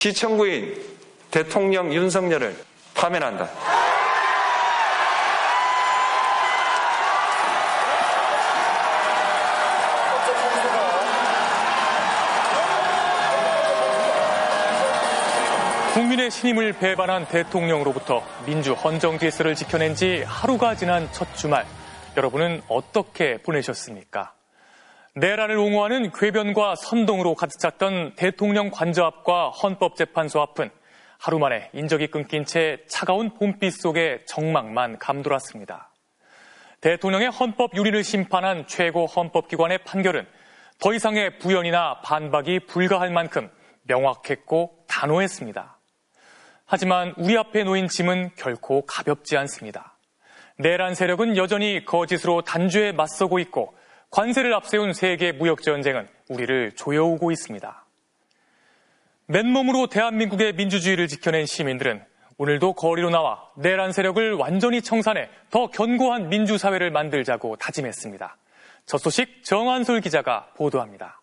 시청구인 대통령 윤석열을 파면한다. 국민의 신임을 배반한 대통령으로부터 민주 헌정 질서를 지켜낸 지 하루가 지난 첫 주말, 여러분은 어떻게 보내셨습니까? 내란을 옹호하는 궤변과 선동으로 가득 찼던 대통령 관저 앞과 헌법재판소 앞은 하루 만에 인적이 끊긴 채 차가운 봄빛 속에 정막만 감돌았습니다. 대통령의 헌법 유린을 심판한 최고 헌법기관의 판결은 더 이상의 부연이나 반박이 불가할 만큼 명확했고 단호했습니다. 하지만 우리 앞에 놓인 짐은 결코 가볍지 않습니다. 내란 세력은 여전히 거짓으로 단죄에 맞서고 있고 관세를 앞세운 세계 무역전쟁은 우리를 조여오고 있습니다. 맨몸으로 대한민국의 민주주의를 지켜낸 시민들은 오늘도 거리로 나와 내란 세력을 완전히 청산해 더 견고한 민주사회를 만들자고 다짐했습니다. 첫 소식 정한솔 기자가 보도합니다.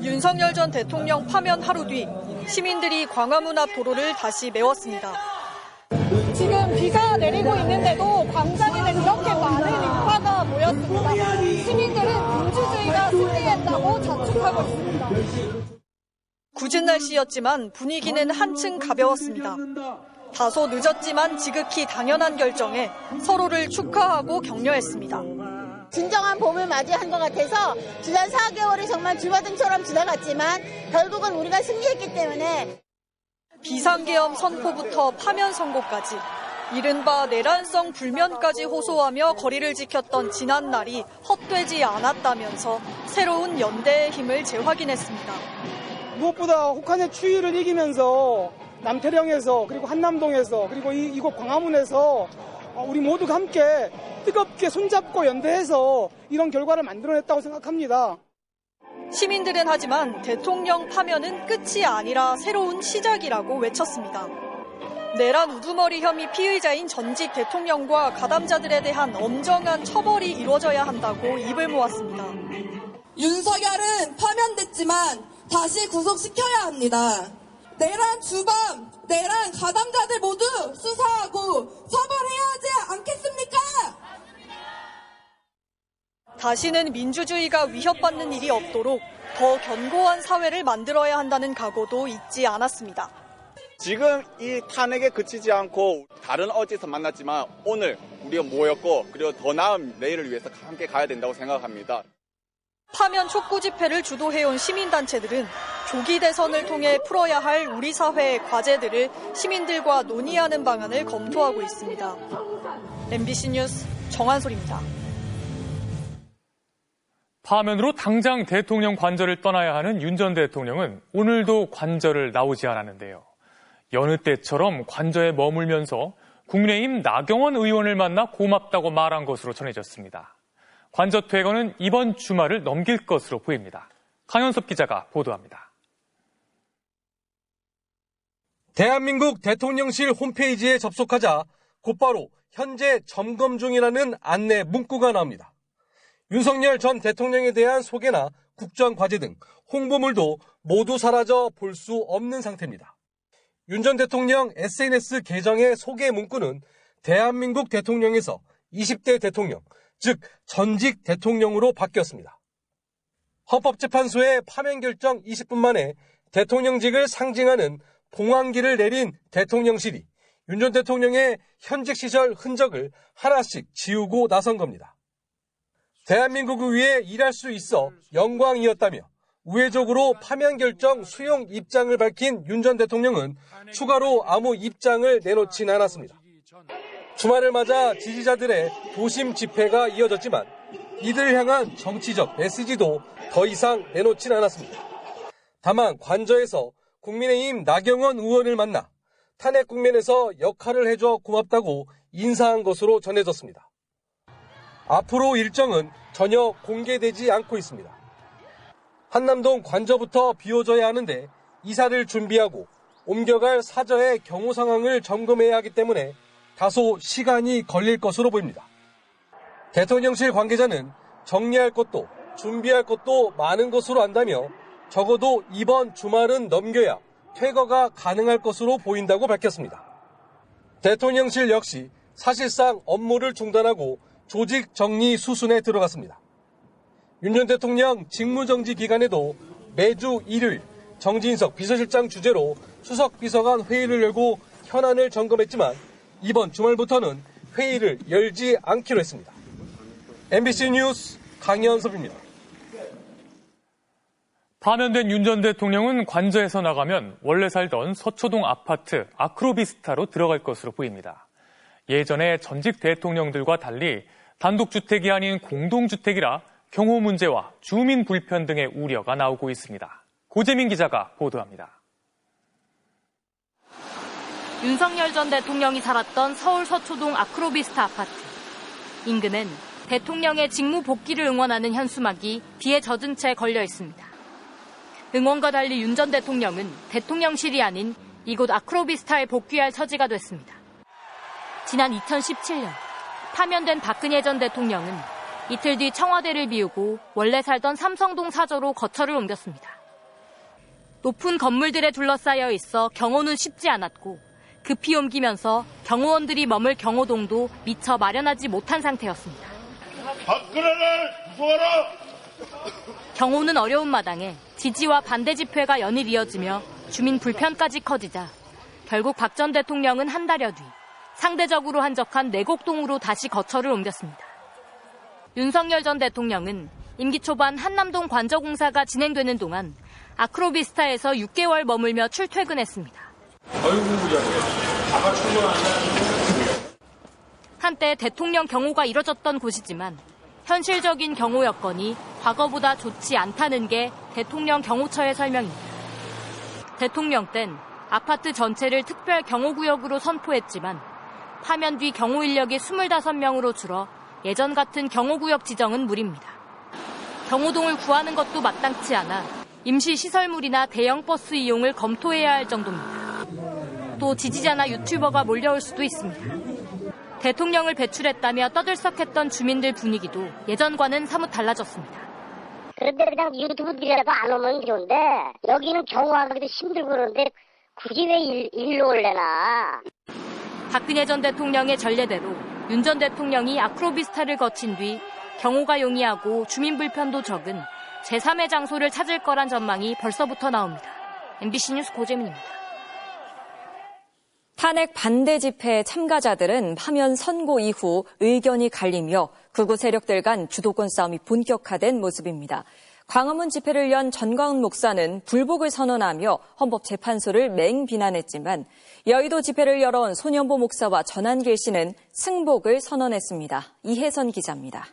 윤석열 전 대통령 파면 하루 뒤 시민들이 광화문 앞 도로를 다시 메웠습니다. 지금 비가 내리고 있는데도 광장에는 이렇게 많은 인파가 모였습니다. 시민들은 민주주의가 승리했다고 자축하고 있습니다. 궂은 날씨였지만 분위기는 한층 가벼웠습니다. 다소 늦었지만 지극히 당연한 결정에 서로를 축하하고 격려했습니다. 진정한 봄을 맞이한 것 같아서 지난 4개월이 정말 주마등처럼 지나갔지만 결국은 우리가 승리했기 때문에 비상계엄 선포부터 파면 선고까지 이른바 내란성 불면까지 호소하며 거리를 지켰던 지난 날이 헛되지 않았다면서 새로운 연대의 힘을 재확인했습니다. 무엇보다 혹한의 추위를 이기면서 남태령에서 그리고 한남동에서 그리고 이곳 광화문에서 우리 모두가 함께 뜨겁게 손잡고 연대해서 이런 결과를 만들어냈다고 생각합니다. 시민들은 하지만 대통령 파면은 끝이 아니라 새로운 시작이라고 외쳤습니다. 내란 우두머리 혐의 피의자인 전직 대통령과 가담자들에 대한 엄정한 처벌이 이루어져야 한다고 입을 모았습니다. 윤석열은 파면됐지만 다시 구속시켜야 합니다. 내란 주범, 내란 가담자들 모두 수사하고 처벌해야 하지 않겠습니까? 다시는 민주주의가 위협받는 일이 없도록 더 견고한 사회를 만들어야 한다는 각오도 잊지 않았습니다. 지금 이 탄핵에 그치지 않고 다른 어제에서 만났지만 오늘 우리가 모였고 그리고 더 나은 내일을 위해서 함께 가야 된다고 생각합니다. 파면 촉구 집회를 주도해온 시민단체들은 조기 대선을 통해 풀어야 할 우리 사회의 과제들을 시민들과 논의하는 방안을 검토하고 있습니다. MBC 뉴스 정한솔입니다. 파면으로 당장 대통령 관저를 떠나야 하는 윤 전 대통령은 오늘도 관저를 나오지 않았는데요. 여느 때처럼 관저에 머물면서 국민의힘 나경원 의원을 만나 고맙다고 말한 것으로 전해졌습니다. 관저 퇴거는 이번 주말을 넘길 것으로 보입니다. 강현섭 기자가 보도합니다. 대한민국 대통령실 홈페이지에 접속하자 곧바로 현재 점검 중이라는 안내 문구가 나옵니다. 윤석열 전 대통령에 대한 소개나 국정과제 등 홍보물도 모두 사라져 볼 수 없는 상태입니다. 윤 전 대통령 SNS 계정의 소개 문구는 대한민국 대통령에서 20대 대통령, 즉 전직 대통령으로 바뀌었습니다. 헌법재판소의 파면 결정 20분 만에 대통령직을 상징하는 봉황기를 내린 대통령실이 윤 전 대통령의 현직 시절 흔적을 하나씩 지우고 나선 겁니다. 대한민국을 위해 일할 수 있어 영광이었다며 우회적으로 파면 결정 수용 입장을 밝힌 윤 전 대통령은 추가로 아무 입장을 내놓진 않았습니다. 주말을 맞아 지지자들의 도심 집회가 이어졌지만 이들을 향한 정치적 메시지도 더 이상 내놓진 않았습니다. 다만 관저에서 국민의힘 나경원 의원을 만나 탄핵 국면에서 역할을 해줘 고맙다고 인사한 것으로 전해졌습니다. 앞으로 일정은 전혀 공개되지 않고 있습니다. 한남동 관저부터 비워져야 하는데 이사를 준비하고 옮겨갈 사저의 경호 상황을 점검해야 하기 때문에 다소 시간이 걸릴 것으로 보입니다. 대통령실 관계자는 정리할 것도 준비할 것도 많은 것으로 안다며 적어도 이번 주말은 넘겨야 퇴거가 가능할 것으로 보인다고 밝혔습니다. 대통령실 역시 사실상 업무를 중단하고 조직 정리 수순에 들어갔습니다. 윤 전 대통령 직무정지 기간에도 매주 일요일 정진석 비서실장 주재로 수석 비서관 회의를 열고 현안을 점검했지만 이번 주말부터는 회의를 열지 않기로 했습니다. MBC 뉴스 강현섭입니다. 파면된 윤 전 대통령은 관저에서 나가면 원래 살던 서초동 아파트 아크로비스타로 들어갈 것으로 보입니다. 예전에 전직 대통령들과 달리 단독주택이 아닌 공동주택이라 경호 문제와 주민 불편 등의 우려가 나오고 있습니다. 고재민 기자가 보도합니다. 윤석열 전 대통령이 살았던 서울 서초동 아크로비스타 아파트. 인근은 대통령의 직무 복귀를 응원하는 현수막이 비에 젖은 채 걸려 있습니다. 응원과 달리 윤 전 대통령은 대통령실이 아닌 이곳 아크로비스타에 복귀할 처지가 됐습니다. 지난 2017년 파면된 박근혜 전 대통령은 이틀 뒤 청와대를 비우고 원래 살던 삼성동 사저로 거처를 옮겼습니다. 높은 건물들에 둘러싸여 있어 경호는 쉽지 않았고 급히 옮기면서 경호원들이 머물 경호동도 미처 마련하지 못한 상태였습니다. 박근혜를 구속하라! 경호는 어려운 마당에 지지와 반대 집회가 연일 이어지며 주민 불편까지 커지자 결국 박 전 대통령은 한 달여 뒤 상대적으로 한적한 내곡동으로 다시 거처를 옮겼습니다. 윤석열 전 대통령은 임기 초반 한남동 관저공사가 진행되는 동안 아크로비스타에서 6개월 머물며 출퇴근했습니다. 한때 대통령 경호가 이뤄졌던 곳이지만 현실적인 경호 여건이 과거보다 좋지 않다는 게 대통령 경호처의 설명입니다. 대통령 땐 아파트 전체를 특별 경호구역으로 선포했지만 파면 뒤 경호 인력이 25명으로 줄어 예전 같은 경호구역 지정은 무리입니다. 경호동을 구하는 것도 마땅치 않아 임시 시설물이나 대형 버스 이용을 검토해야 할 정도입니다. 또 지지자나 유튜버가 몰려올 수도 있습니다. 대통령을 배출했다며 떠들썩했던 주민들 분위기도 예전과는 사뭇 달라졌습니다. 그런데 그냥 유튜브들이라도 안 오면 좋은데 여기는 경호하기도 힘들고 그런데 굳이 왜 일로 올래나. 박근혜 전 대통령의 전례대로 윤 전 대통령이 아크로비스타를 거친 뒤 경호가 용이하고 주민 불편도 적은 제3의 장소를 찾을 거란 전망이 벌써부터 나옵니다. MBC 뉴스 고재민입니다. 탄핵 반대 집회 참가자들은 파면 선고 이후 의견이 갈리며 극우 세력들 간 주도권 싸움이 본격화된 모습입니다. 광화문 집회를 연 전광훈 목사는 불복을 선언하며 헌법재판소를 맹비난했지만 여의도 집회를 열어온 손현보 목사와 전한길 씨는 승복을 선언했습니다. 이혜선 기자입니다.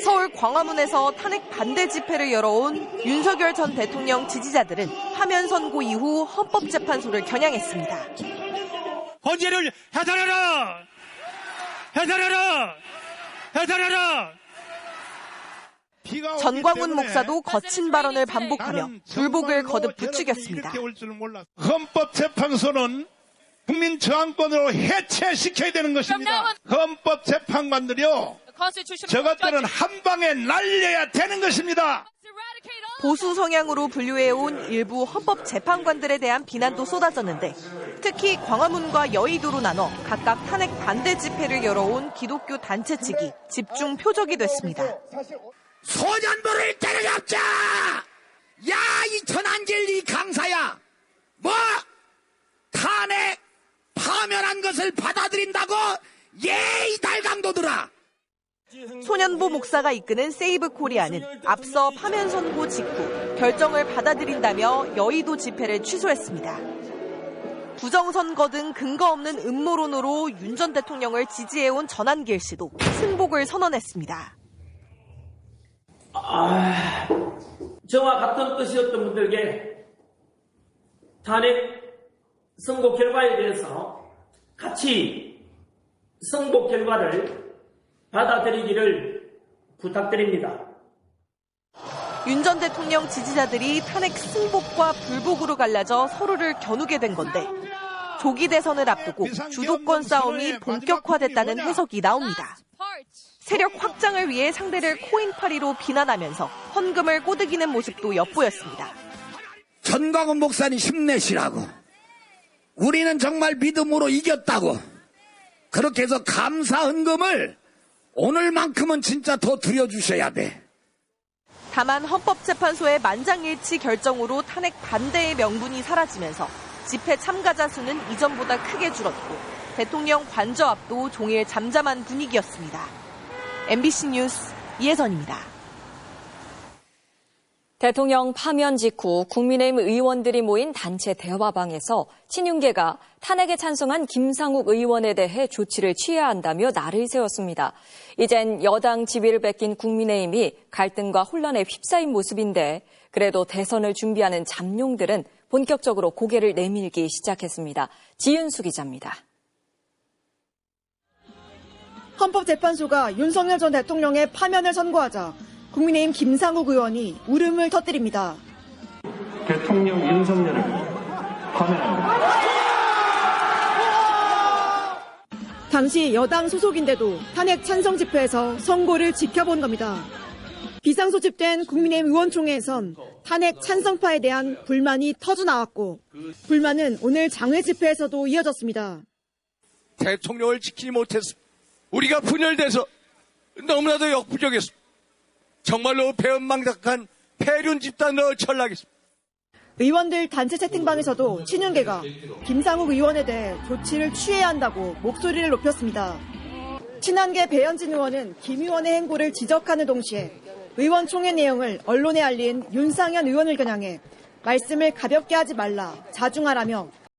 서울 광화문에서 탄핵 반대 집회를 열어온 윤석열 전 대통령 지지자들은 파면 선고 이후 헌법재판소를 겨냥했습니다. 헌재를 해산하라! 해산하라! 해산하라! 전광훈 목사도 거친 발언을 반복하며 불복을 거듭 부추겼습니다. 헌법재판소는 국민 저항권으로 해체시켜야 되는 것입니다. 헌법재판관들이요. 저것들은 한 방에 날려야 되는 것입니다. 보수 성향으로 분류해온 일부 헌법재판관들에 대한 비난도 쏟아졌는데 특히 광화문과 여의도로 나눠 각각 탄핵 반대 집회를 열어온 기독교 단체 측이 집중 표적이 됐습니다. 소년부를 때려잡자! 야, 이 전한길 이 강사야! 뭐? 탄핵 파면한 것을 받아들인다고? 이 달강도들아! 손현보 목사가 이끄는 세이브 코리아는 앞서 파면 선고 직후 결정을 받아들인다며 여의도 집회를 취소했습니다. 부정선거 등 근거 없는 음모론으로 윤 전 대통령을 지지해온 전한길 씨도 승복을 선언했습니다. 저와 같은 뜻이었던 분들께 탄핵 선고 결과에 대해서 같이 선고 결과를 받아들이기를 부탁드립니다. 윤 전 대통령 지지자들이 탄핵 승복과 불복으로 갈라져 서로를 겨누게 된 건데 조기 대선을 앞두고 주도권 싸움이 본격화됐다는 해석이 나옵니다. 세력 확장을 위해 상대를 코인파리로 비난하면서 헌금을 꼬드기는 모습도 엿보였습니다. 전광훈 목사님 힘내시라고. 우리는 정말 믿음으로 이겼다고. 그렇게 해서 감사 헌금을 오늘만큼은 진짜 더 드려주셔야 돼. 다만 헌법재판소의 만장일치 결정으로 탄핵 반대의 명분이 사라지면서 집회 참가자 수는 이전보다 크게 줄었고 대통령 관저 앞도 종일 잠잠한 분위기였습니다. MBC 뉴스 이혜선입니다. 대통령 파면 직후 국민의힘 의원들이 모인 단체 대화방에서 친윤계가 탄핵에 찬성한 김상욱 의원에 대해 조치를 취해야 한다며 날을 세웠습니다. 이젠 여당 지위를 뺏긴 국민의힘이 갈등과 혼란에 휩싸인 모습인데 그래도 대선을 준비하는 잠룡들은 본격적으로 고개를 내밀기 시작했습니다. 지윤수 기자입니다. 헌법재판소가 윤석열 전 대통령의 파면을 선고하자 국민의힘 김상욱 의원이 울음을 터뜨립니다. 대통령 윤석열을 파면합니다. 당시 여당 소속인데도 탄핵 찬성 집회에서 선고를 지켜본 겁니다. 비상소집된 국민의힘 의원총회에선 탄핵 찬성파에 대한 불만이 터져나왔고 불만은 오늘 장외 집회에서도 이어졌습니다. 대통령을 지키지 못했습니다. 우리가 분열돼서 너무나도 역부족했습니다. 정말로 배은망덕한 폐륜 집단으로 전락했습니다. 의원들 단체 채팅방에서도 친윤계가 김상욱 의원에 대해 조치를 취해야 한다고 목소리를 높였습니다. 친한계 배현진 의원은 김 의원의 행보를 지적하는 동시에 의원총회 내용을 언론에 알린 윤상현 의원을 겨냥해 말씀을 가볍게 하지 말라, 자중하라며